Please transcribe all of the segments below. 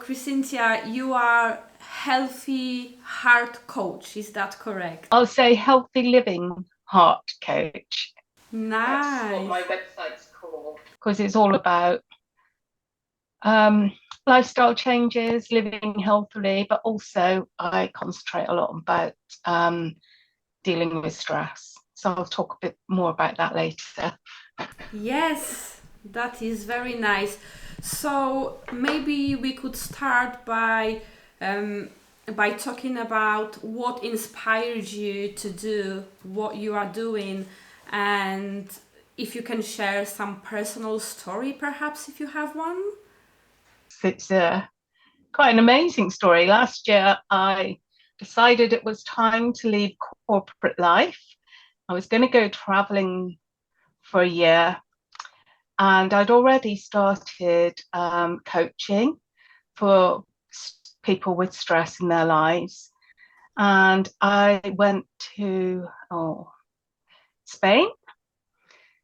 Crescentia, you are healthy heart coach, is that correct? I'll say healthy living heart coach. That's what my Nice. website's called. Because it's all about lifestyle changes, living healthily, but also I concentrate a lot about dealing with stress. So I'll talk a bit more about that later. Yes, that is very nice. So maybe we could start by talking about what inspired you to do what you are doing, and if you can share some personal story, perhaps if you have one. It's quite an amazing story. Last year, I decided it was time to leave corporate life. I was going to go traveling for a year, and I'd already started coaching for people with stress in their lives. And I went to Spain.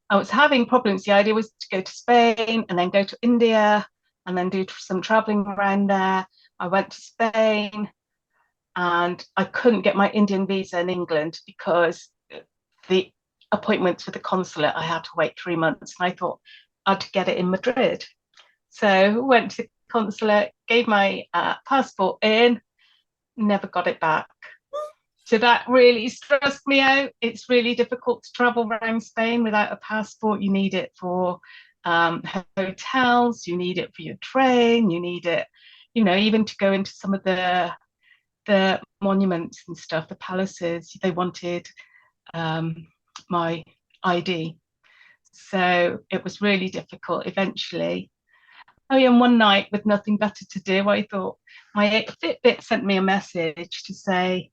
I was having problems. The idea was to go to Spain and then go to India and then do some traveling around there. I went to Spain and I couldn't get my Indian visa in England because the appointments with the consulate, I had to wait 3 months. And I thought I'd get it in Madrid. So went to the consulate, gave my passport in, never got it back. So that really stressed me out. It's really difficult to travel around Spain without a passport. You need it for hotels, you need it for your train, you need it, even to go into some of the monuments and stuff, the palaces. They wanted my ID. So it was really difficult. Eventually, and one night with nothing better to do, I thought my Fitbit sent me a message to say,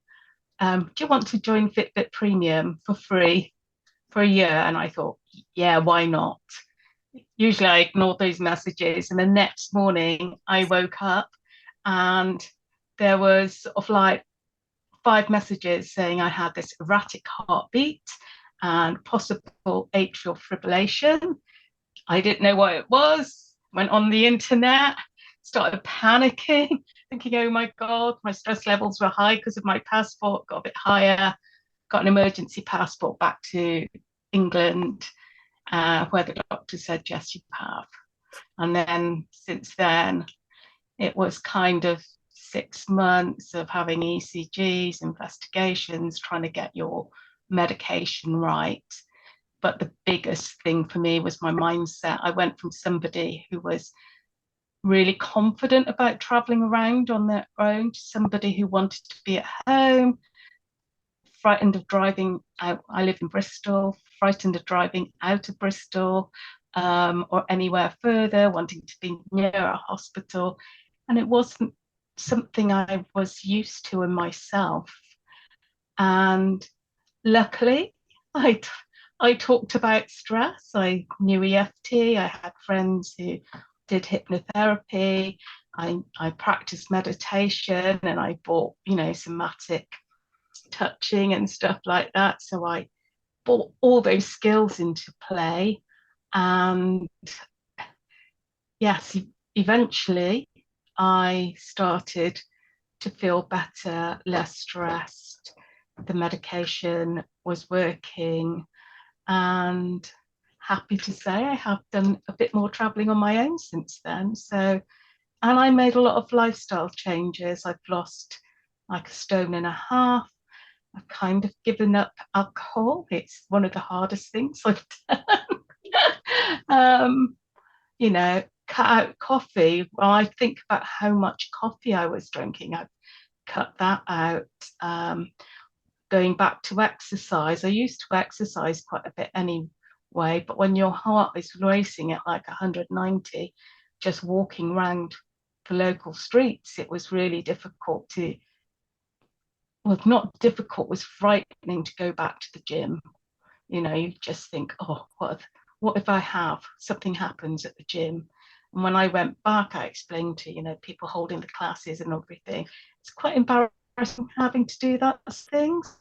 do you want to join Fitbit Premium for free for a year? And I thought, yeah, why not? Usually I ignore those messages. And the next morning I woke up and there was sort of like 5 messages saying I had this erratic heartbeat and possible atrial fibrillation. I didn't know what it was, went on the internet, started panicking, thinking, oh my God, my stress levels were high because of my passport, got a bit higher, got an emergency passport back to England, where the doctor said, yes, you have. And then since then, it was kind of 6 months of having ECGs, investigations, trying to get your medication right. But the biggest thing for me was my mindset. I went from somebody who was really confident about traveling around on their own to somebody who wanted to be at home, frightened of driving out. I live in Bristol, frightened of driving out of Bristol or anywhere further, wanting to be near a hospital. And it wasn't something I was used to in myself. And luckily, I talked about stress. I knew EFT. I had friends who did hypnotherapy. I practiced meditation and I bought, somatic touching and stuff like that. So I brought all those skills into play. And yes, eventually I started to feel better, less stressed. The medication was working, and happy to say I have done a bit more traveling on my own since then. So, and I made a lot of lifestyle changes. I've lost like a stone and a half. I've kind of given up alcohol. It's one of the hardest things I've done. um, cut out coffee. Well, I think about how much coffee I was drinking. I've cut that out. Going back to exercise, I used to exercise quite a bit anyway, but when your heart is racing at like 190, just walking around the local streets, it was really difficult to, well, not difficult, was frightening to go back to the gym. You just think, oh, what if I have something happens at the gym? And when I went back, I explained to, people holding the classes and everything. It's quite embarrassing having to do that things.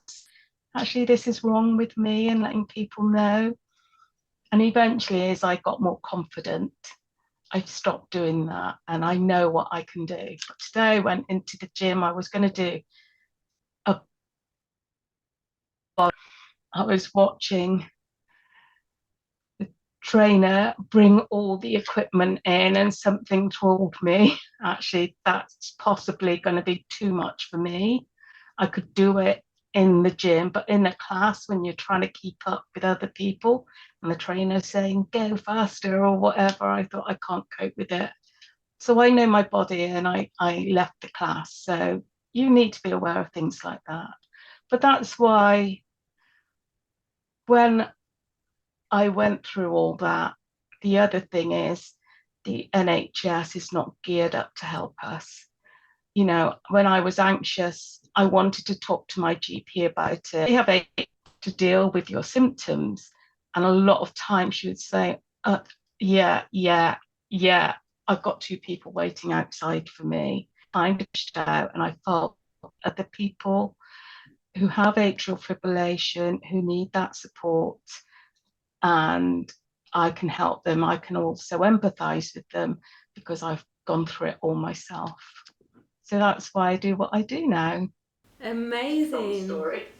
Actually, this is wrong with me, and letting people know. And eventually, as I got more confident, I've stopped doing that and I know what I can do. But today I went into the gym. I was going to do a, I was watching the trainer bring all the equipment in, and something told me, actually, that's possibly going to be too much for me. I could do it in the gym, but in a class when you're trying to keep up with other people and the trainer's saying, go faster or whatever, I thought I can't cope with it. So I know my body and I left the class. So you need to be aware of things like that. But that's why when I went through all that, the other thing is the NHS is not geared up to help us. You know, when I was anxious, I wanted to talk to my GP about it. They have to deal with your symptoms. And a lot of times she would say, yeah, yeah, yeah, I've got two people waiting outside for me. I pushed out and I felt other people who have atrial fibrillation, who need that support, and I can help them. I can also empathize with them because I've gone through it all myself. So that's why I do what I do now. Amazing.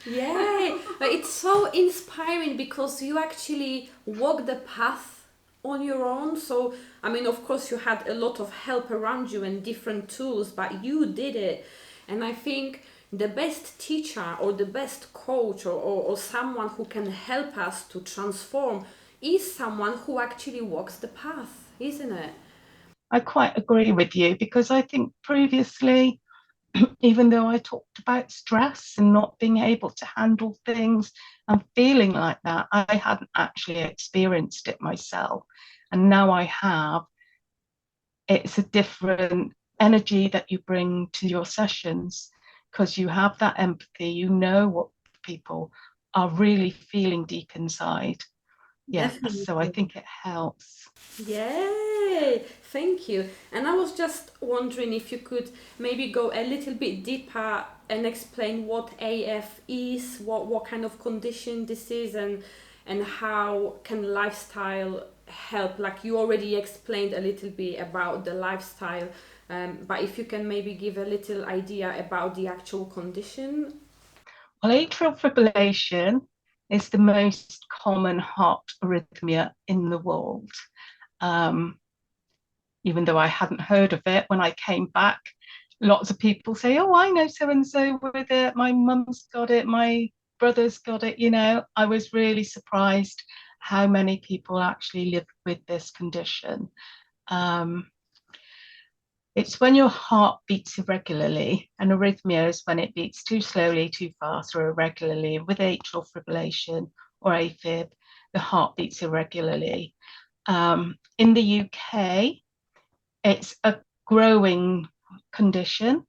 Yeah, but it's so inspiring because you actually walk the path on your own. So, I mean, of course, you had a lot of help around you and different tools, but you did it. And I think the best teacher or the best coach or someone who can help us to transform is someone who actually walks the path, isn't it? I quite agree with you because I think previously, even though I talked about stress and not being able to handle things and feeling like that, I hadn't actually experienced it myself. And now I have. It's a different energy that you bring to your sessions because you have that empathy, you know what people are really feeling deep inside. Yes, so I Definitely. think it helps. Yay! Thank you. And I was just wondering if you could maybe go a little bit deeper and explain what AF is, what kind of condition this is, and how can lifestyle help. Like you already explained a little bit about the lifestyle, but if you can maybe give a little idea about the actual condition. Well, atrial fibrillation is the most common heart arrhythmia in the world. Um, Even though I hadn't heard of it when I came back, lots of people say, oh, I know so and so with it. My mum's got it. My brother's got it. You know, I was really surprised how many people actually live with this condition. Um, it's when your heart beats irregularly. An arrhythmia is when it beats too slowly, too fast, or irregularly. With atrial fibrillation or AFib, the heart beats irregularly. In the UK, it's a growing condition.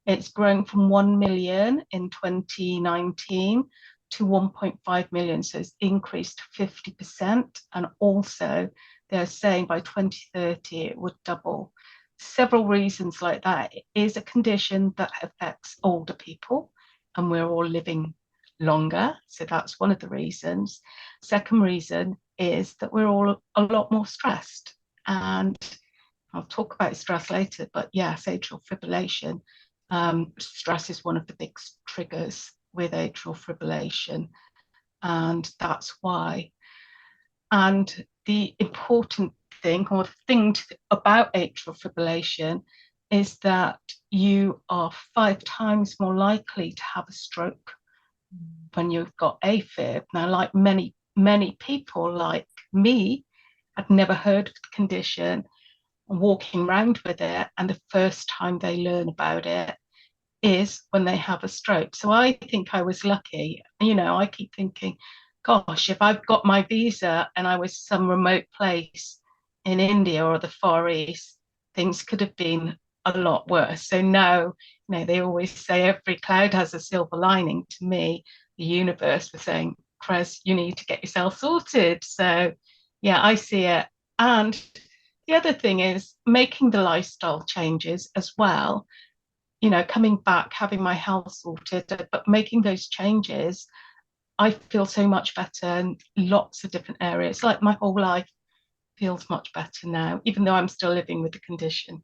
It's grown from 1 million in 2019 to 1.5 million. So it's increased 50%. And also, they're saying by 2030 it would double. Several reasons like that. It is a condition that affects older people, and we're all living longer. So that's one of the reasons. Second reason is that we're all a lot more stressed. And I'll talk about stress later, but yes, atrial fibrillation. Stress is one of the big triggers with atrial fibrillation, and that's why. And the important thing or thing about atrial fibrillation is that you are 5 times more likely to have a stroke when you've got AFib. Now, like many people like me, had never heard of the condition, walking around with it, and the first time they learn about it is when they have a stroke. So I think I was lucky. You know, I keep thinking, gosh, if I've got my visa and I was some remote place in India or the Far East, things could have been a lot worse. So now, you know, they always say every cloud has a silver lining. To me, the universe was saying, Cres, you need to get yourself sorted. So yeah, I see it. And the other thing is making the lifestyle changes as well, you know, coming back, having my health sorted, but making those changes, I feel so much better in lots of different areas, like my whole life. feels much better now, even though I'm still living with the condition.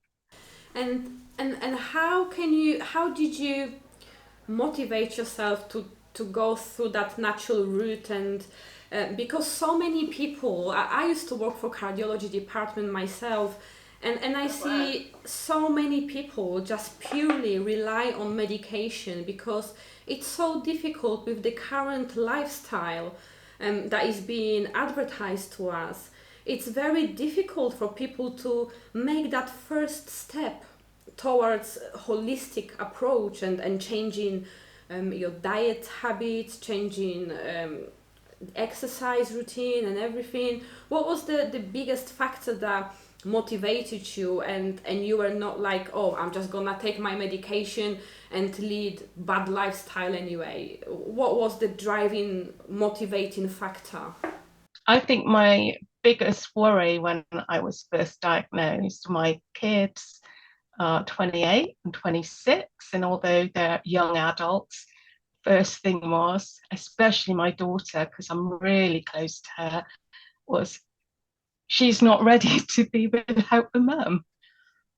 And how did you motivate yourself to go through that natural route? And because so many people, I used to work for cardiology department myself, and I see so many people just purely rely on medication because it's so difficult with the current lifestyle that is being advertised to us. It's very difficult for people to make that first step towards holistic approach and changing your diet habits, changing exercise routine and everything. What was the biggest factor that motivated you, and you were not like, oh, I'm just gonna take my medication and lead bad lifestyle anyway? What was the driving motivating factor? I think my biggest worry when I was first diagnosed, my kids are 28 and 26, and although they're young adults, first thing was, especially my daughter, because I'm really close to her, was she's not ready to be without the mum.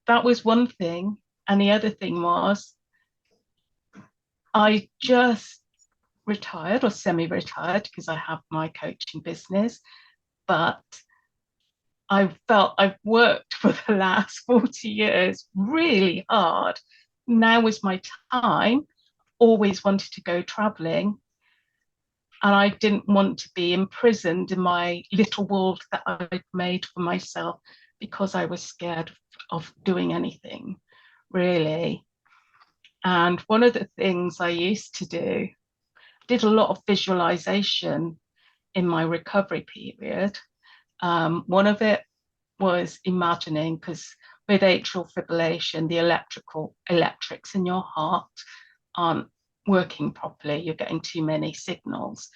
That was one thing. And the other thing was, I just retired or semi-retired because I have my coaching business, but I felt I've worked for the last 40 years really hard. Now was my time. Always wanted to go traveling, and I didn't want to be imprisoned in my little world that I'd made for myself because I was scared of doing anything, really. And one of the things I used to do, did a lot of visualization in my recovery period. One of it was imagining, because with atrial fibrillation, the electrics in your heart aren't working properly. You're getting too many signals.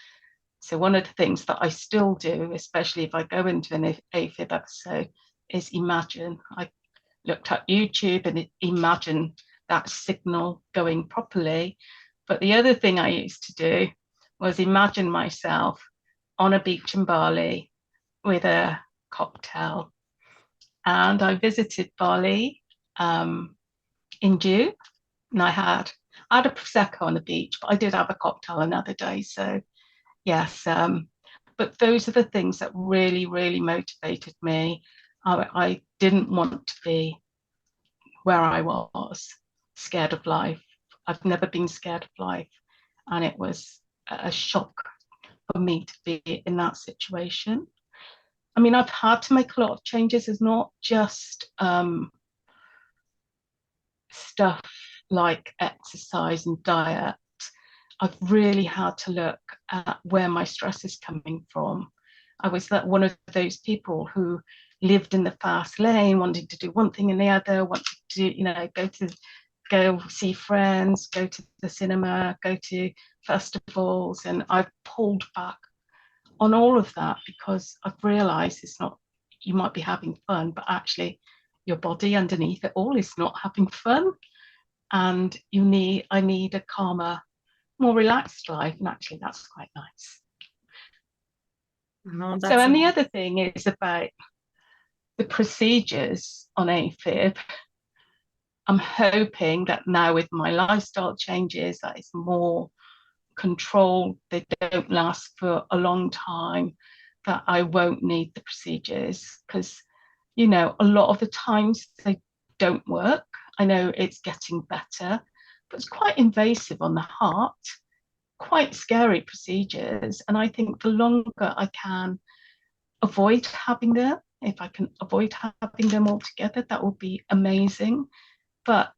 So one of the things that I still do, especially if I go into an AFib episode, is imagine. I looked at YouTube and imagine that signal going properly. But the other thing I used to do was imagine myself on a beach in Bali with a cocktail. And I visited Bali in June, and I had a prosecco on the beach, but I did have a cocktail another day. So yes, but those are the things that really, really motivated me. I didn't want to be where I was, scared of life. I've never been scared of life, and it was a shock for me to be in that situation. I mean, I've had to make a lot of changes. It's not just stuff like exercise and diet. I've really had to look at where my stress is coming from. I was one of those people who lived in the fast lane, wanting to do one thing and the other, wanted to, go see friends, go to the cinema, go to festivals, and I've pulled back on all of that because I've realized it's not, you might be having fun, but actually your body underneath it all is not having fun. And I need a calmer, more relaxed life. And actually that's quite nice. No, So, and the other thing is about the procedures on AFib. I'm hoping that now with my lifestyle changes, that it's more controlled, they don't last for a long time, that I won't need the procedures because, a lot of the times they don't work. I know it's getting better, but it's quite invasive on the heart, quite scary procedures. And I think the longer I can avoid having them, if I can avoid having them altogether, that would be amazing. But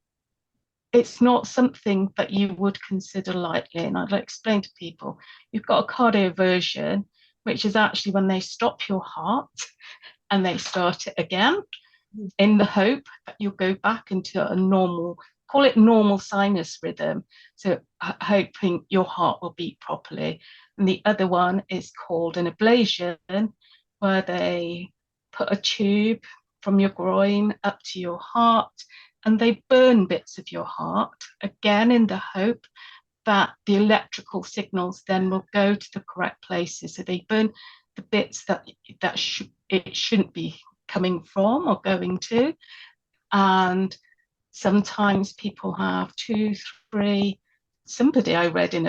it's not something that you would consider lightly. And I'd explain to people, you've got a cardioversion, which is actually when they stop your heart and they start it again in the hope that you'll go back into a normal, call it normal sinus rhythm. So hoping your heart will beat properly. And the other one is called an ablation, where they put a tube from your groin up to your heart and they burn bits of your heart, again in the hope that the electrical signals then will go to the correct places. So they burn the bits that it shouldn't be coming from or going to. And sometimes people have 2, 3. Somebody I read in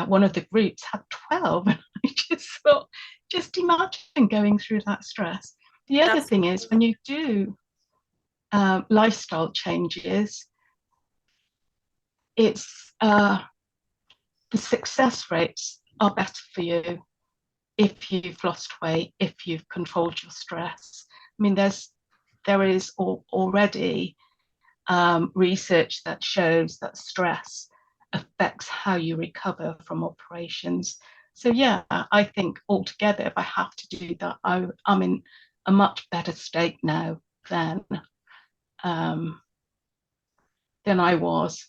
one of the groups had 12. And I just thought, just imagine going through that stress. The other thing is when you do lifestyle changes, it's the success rates are better for you if you've lost weight, if you've controlled your stress. I mean, there is already research that shows that stress affects how you recover from operations. So yeah, I think altogether, if I have to do that, I'm in a much better state now than I was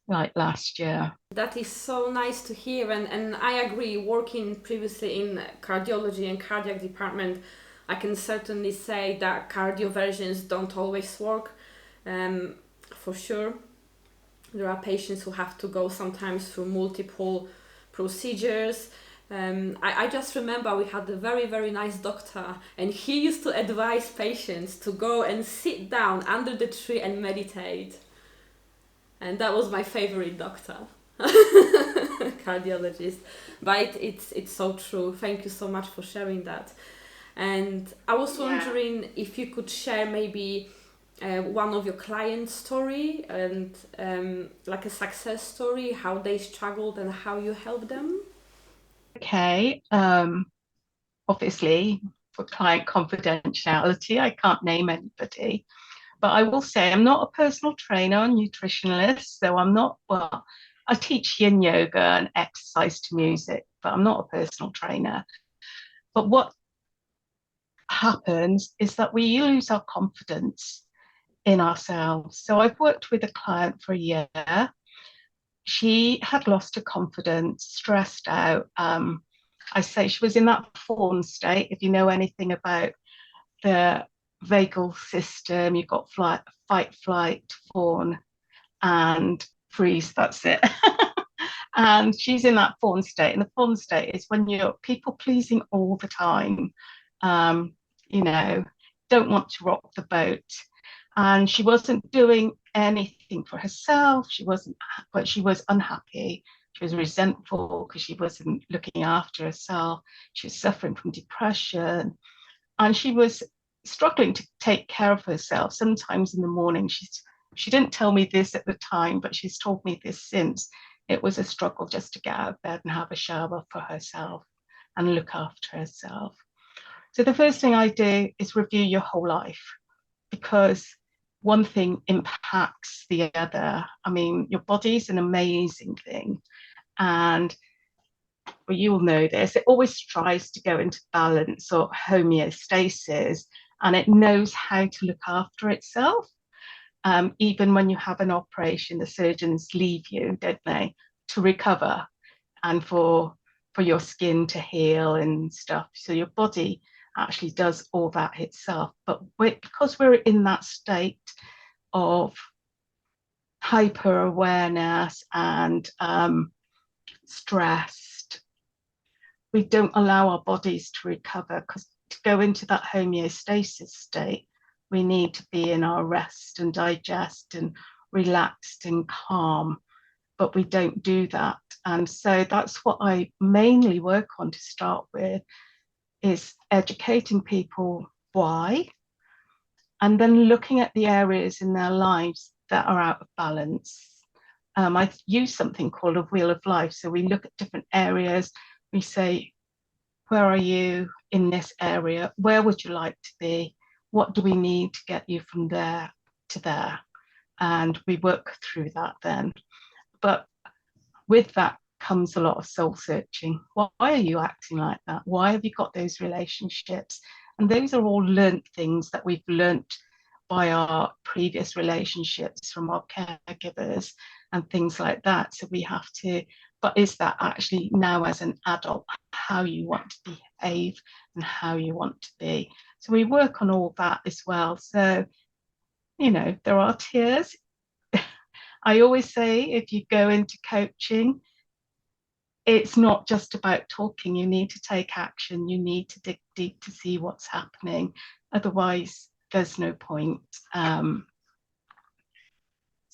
like last year. That is so nice to hear, and I agree. Working previously in cardiology and cardiac department, I can certainly say that cardioversions don't always work. For sure, there are patients who have to go sometimes through multiple procedures. I just remember we had a very, very nice doctor, and he used to advise patients to go and sit down under the tree and meditate. And that was my favorite doctor, cardiologist. But it's so true. Thank you so much for sharing that. And I was wondering if you could share maybe one of your clients' story and like a success story, how they struggled and how you helped them. Okay. Obviously, for client confidentiality, I can't name anybody. But I will say I'm not a personal trainer or nutritionalist, so I'm not, well, I teach yin yoga and exercise to music, but I'm not a personal trainer. But what happens is that we lose our confidence in ourselves. So I've worked with a client for a year. She had lost her confidence, stressed out. I say she was in that fawn state. If you know anything about the vagal system, you've got fight, flight, fawn, and freeze. That's it. And she's in that fawn state. And the fawn state is when you're people pleasing all the time, you know, don't want to rock the boat. And she wasn't doing anything for herself. But she was unhappy. She was resentful because she wasn't looking after herself. She was suffering from depression. And she was struggling to take care of herself. Sometimes in the morning, she didn't tell me this at the time, but she's told me this since. It was a struggle just to get out of bed and have a shower for herself and look after herself. So the first thing I do is review your whole life, because one thing impacts the other. I mean, your body's an amazing thing. And well, you'll know this, it always tries to go into balance or homeostasis, and it knows how to look after itself. Even when you have an operation, the surgeons leave you, don't they, to recover and for your skin to heal and stuff. So your body actually does all that itself. But because we're in that state of hyper awareness and stressed, we don't allow our bodies to recover, because to go into that homeostasis state, we need to be in our rest and digest and relaxed and calm, but we don't do that. And so that's what I mainly work on to start with, is educating people why, and then looking at the areas in their lives that are out of balance. I use something called a wheel of life. So we look at different areas. We say, where are you in this area? Where would you like to be? What do we need to get you from there to there? And we work through that then. But with that comes a lot of soul searching. Why are you acting like that? Why have you got those relationships? And those are all learnt things that we've learnt by our previous relationships from our caregivers and things like that. So we have to, but is that actually now as an adult how you want to behave and how you want to be? So we work on all that as well. So, you know, there are tears. I always say, if you go into coaching, it's not just about talking. You need to take action. You need to dig deep to see what's happening. Otherwise, there's no point.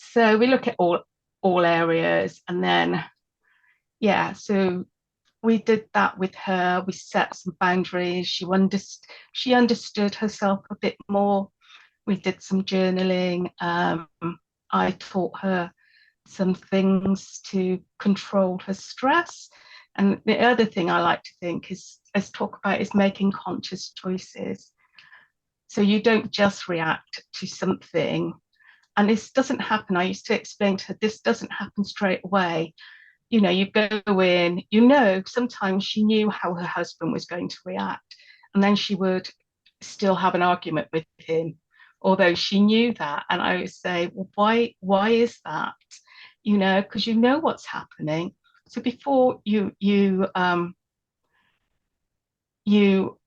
So we look at all areas, and then so we did that with her. We set some boundaries. She understood herself a bit more. We did some journaling. I taught her some things to control her stress. And the other thing I like to think is talk about is making conscious choices. So you don't just react to something. And this doesn't happen. I used to explain to her, this doesn't happen straight away. You know, you go in, sometimes she knew how her husband was going to react. And then she would still have an argument with him, although she knew that. And I would say, well, why is that? Because you know what's happening. So before you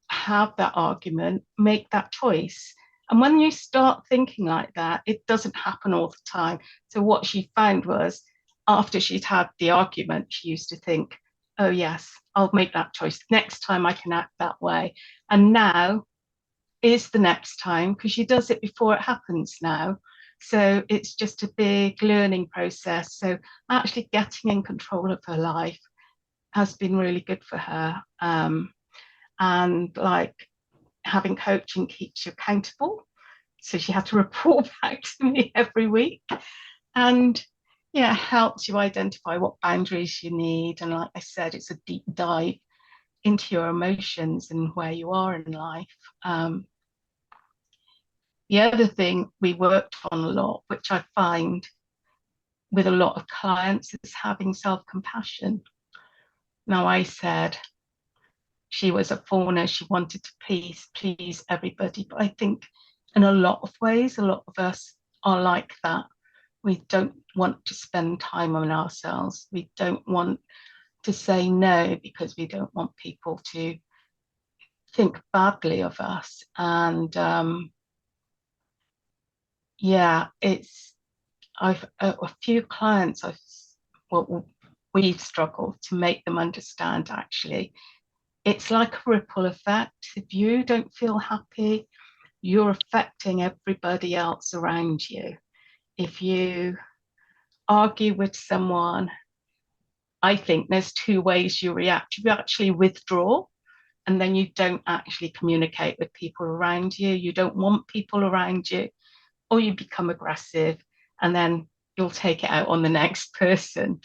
have that argument, make that choice. And when you start thinking like that, it doesn't happen all the time. So what she found was, after she'd had the argument, she used to think, oh yes, I'll make that choice. Next time I can act that way. And now is the next time, because she does it before it happens now. So it's just a big learning process. So actually getting in control of her life has been really good for her. And like having coaching keeps you accountable. So she had to report back to me every week. And helps you identify what boundaries you need. And like I said, it's a deep dive into your emotions and where you are in life. The other thing we worked on a lot, which I find with a lot of clients, is having self-compassion. Now, I said she was a fauna, she wanted to please everybody, but I think in a lot of ways, a lot of us are like that. We don't want to spend time on ourselves. We don't want to say no because we don't want people to think badly of us. And I've a few clients we've struggled to make them understand. Actually, it's like a ripple effect. If you don't feel happy, you're affecting everybody else around you. If you argue with someone, I think there's two ways you react. You actually withdraw, and then you don't actually communicate with people around you. You don't want people around you, or you become aggressive, and then you'll take it out on the next person.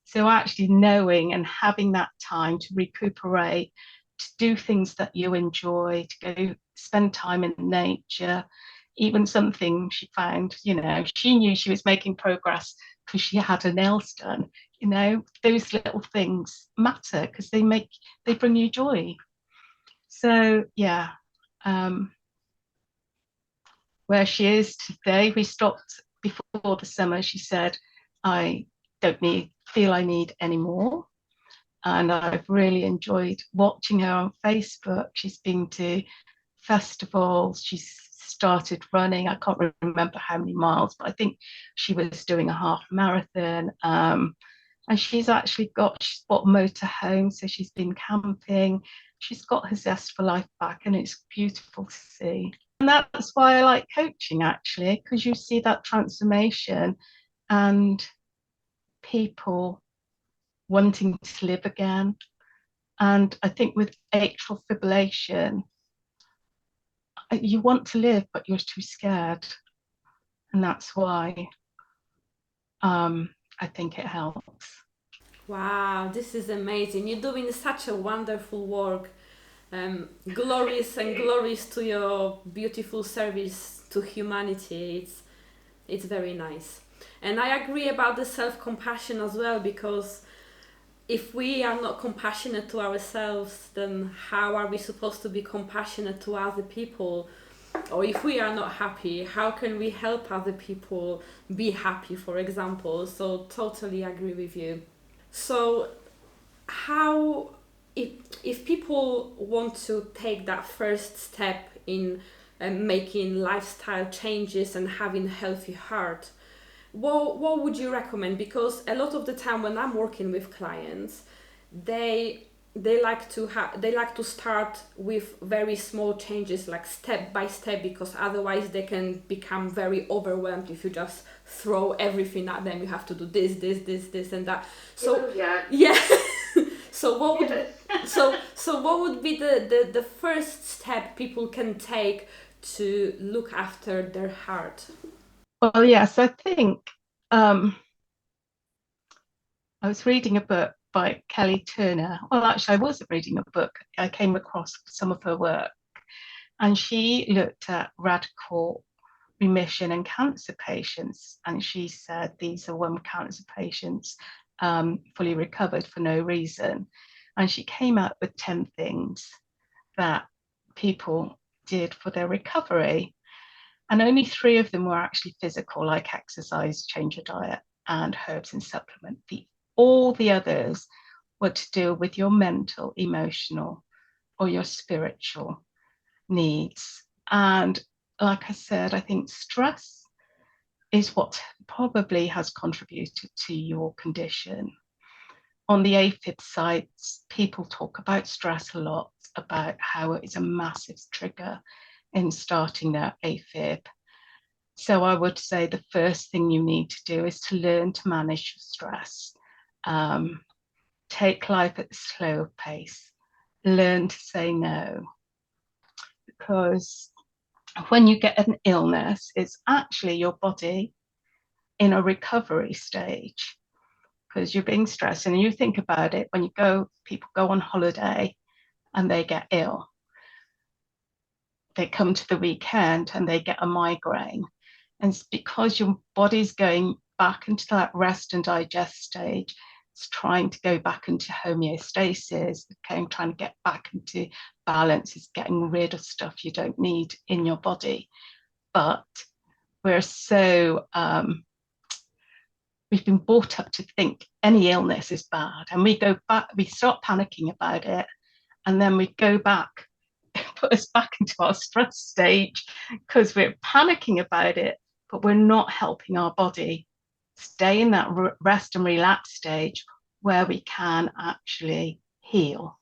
So actually knowing and having that time to recuperate, to do things that you enjoy, to go spend time in nature. Even something she found, she knew she was making progress because she had her nails done. Those little things matter because they bring you joy. So where she is today, we stopped before the summer. She said, I don't feel I need any more. And I've really enjoyed watching her on Facebook. She's been to festivals. She's started running. I can't remember how many miles, but I think she was doing a half marathon. And she's bought a motorhome, so she's been camping. She's got her zest for life back, and it's beautiful to see. And that's why I like coaching, actually, because you see that transformation and people wanting to live again. And I think with atrial fibrillation, you want to live, but you're too scared. And that's why I think it helps. Wow, this is amazing. You're doing such a wonderful work. Glorious and glorious to your beautiful service to humanity. It's very nice. And I agree about the self-compassion as well, because if we are not compassionate to ourselves, then how are we supposed to be compassionate to other people? Or if we are not happy, how can we help other people be happy, for example? So totally agree with you. So how, if people want to take that first step in making lifestyle changes and having a healthy heart, what would you recommend? Because a lot of the time when I'm working with clients, they like to start with very small changes, like step by step, because otherwise they can become very overwhelmed if you just throw everything at them. You have to do this and that. So yeah. So what would what would be the first step people can take to look after their heart? Well, yes, I think I was reading a book by Kelly Turner. Well, actually, I wasn't reading a book. I came across some of her work, and she looked at radical remission in cancer patients. And she said these are when cancer patients fully recovered for no reason. And she came up with 10 things that people did for their recovery. And only 3 of them were actually physical, like exercise, change your diet, and herbs and supplement. All the others were to deal with your mental, emotional, or your spiritual needs. And like I said, I think stress is what probably has contributed to your condition. On the AFib sites, people talk about stress a lot, about how it is a massive trigger in starting their AFib. So I would say the first thing you need to do is to learn to manage your stress. Take life at a slower pace. Learn to say no. Because when you get an illness, it's actually your body in a recovery stage because you're being stressed. And you think about it, when people go on holiday and they get ill. They come to the weekend and they get a migraine. And it's because your body's going back into that rest and digest stage. It's trying to go back into homeostasis, trying to get back into balance. It's getting rid of stuff you don't need in your body. But we're so we've been brought up to think any illness is bad, and we start panicking about it, and then we go back, put us back into our stress stage because we're panicking about it, but we're not helping our body stay in that rest and relax stage where we can actually heal.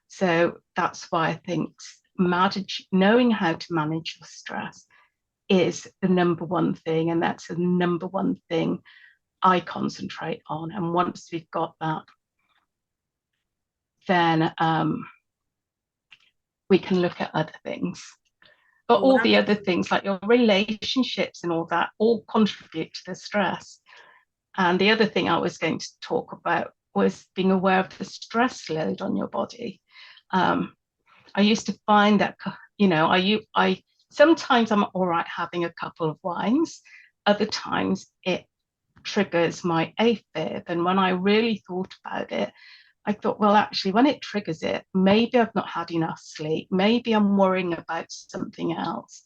So that's why I think knowing how to manage your stress is the number one thing, and that's the number one thing I concentrate on. And once we've got that, then we can look at other things. But all the other things, like your relationships and all that, all contribute to the stress. And the other thing I was going to talk about was being aware of the stress load on your body. I used to find that, I sometimes I'm all right having a couple of wines. Other times it triggers my AFib. And when I really thought about it, I thought, well, actually, when it triggers it, maybe I've not had enough sleep. Maybe I'm worrying about something else.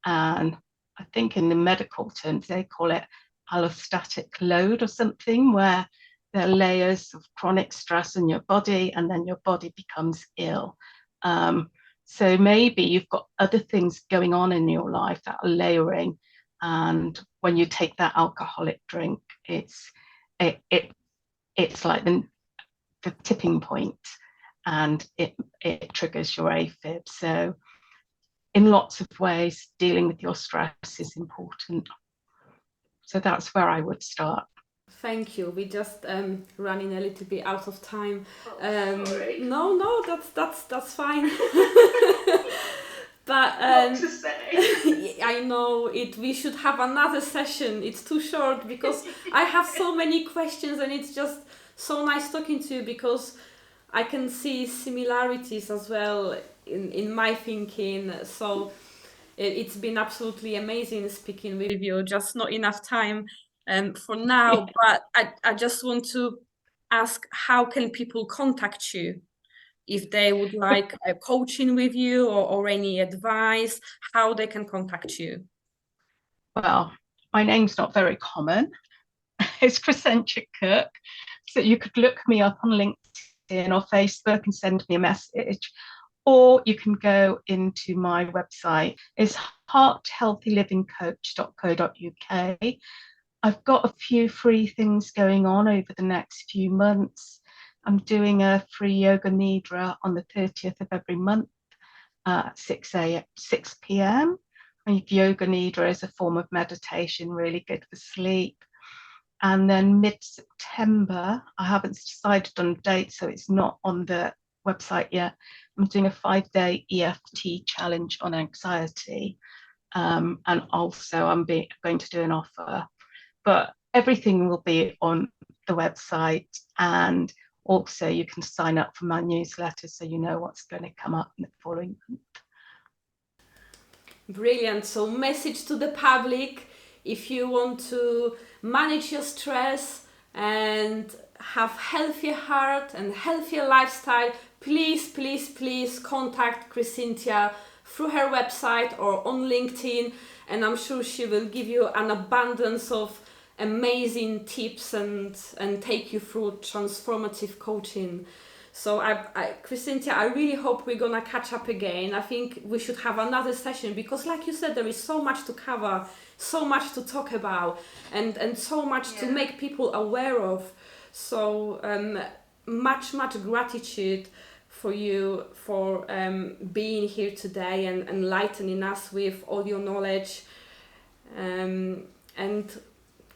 And I think in the medical terms, they call it allostatic load or something, where there are layers of chronic stress in your body and then your body becomes ill. So maybe you've got other things going on in your life that are layering. And when you take that alcoholic drink, it's like the tipping point, and it triggers your AFib. So in lots of ways, dealing with your stress is important. So that's where I would start. Thank you. We just running a little bit out of time. Sorry. No, that's fine. But what to say? I know it. We should have another session. It's too short because I have so many questions, and it's just so nice talking to you because I can see similarities as well in my thinking. So it's been absolutely amazing speaking with you. Just not enough time for now, but I just want to ask, how can people contact you if they would like a coaching with you or any advice? How they can contact you? Well, my name's not very common. It's Crescentia Cook. So you could look me up on LinkedIn or Facebook and send me a message. Or you can go into my website. It's hearthealthylivingcoach.co.uk. I've got a few free things going on over the next few months. I'm doing a free yoga nidra on the 30th of every month at 6 p.m. And yoga nidra is a form of meditation, really good for sleep. And then mid-September, I haven't decided on a date, so it's not on the website yet. I'm doing a 5-day EFT challenge on anxiety. And also I'm going to do an offer. But everything will be on the website, and also you can sign up for my newsletter so you know what's going to come up in the following month. Brilliant. So message to the public: if you want to manage your stress and have healthier heart and healthier lifestyle, please contact Crescentia through her website or on LinkedIn, and I'm sure she will give you an abundance of amazing tips and take you through transformative coaching. So Crescentia, I really hope we're gonna catch up again. I think we should have another session because, like you said, there is so much to cover, so much to talk about, and so much to make people aware of. So much gratitude for you for being here today and enlightening us with all your knowledge. And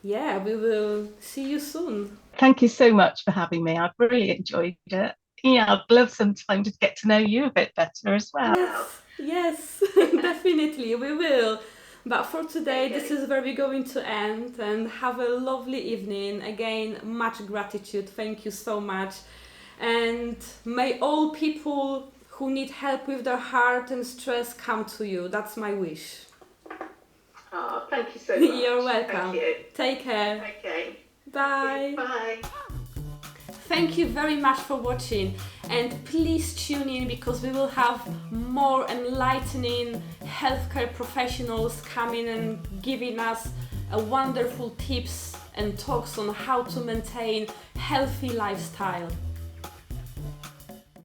yeah, we will see you soon. Thank you so much for having me. I've really enjoyed it. Yeah, I'd love some time to get to know you a bit better as well. Yes, definitely, we will. But for today, this is where we're going to end, and have a lovely evening. Again, much gratitude. Thank you so much. And may all people who need help with their heart and stress come to you. That's my wish. Oh, thank you so much. You're welcome. Thank you. Take care. Okay. Bye. Bye. Thank you very much for watching, and please tune in because we will have more enlightening healthcare professionals coming and giving us a wonderful tips and talks on how to maintain healthy lifestyle.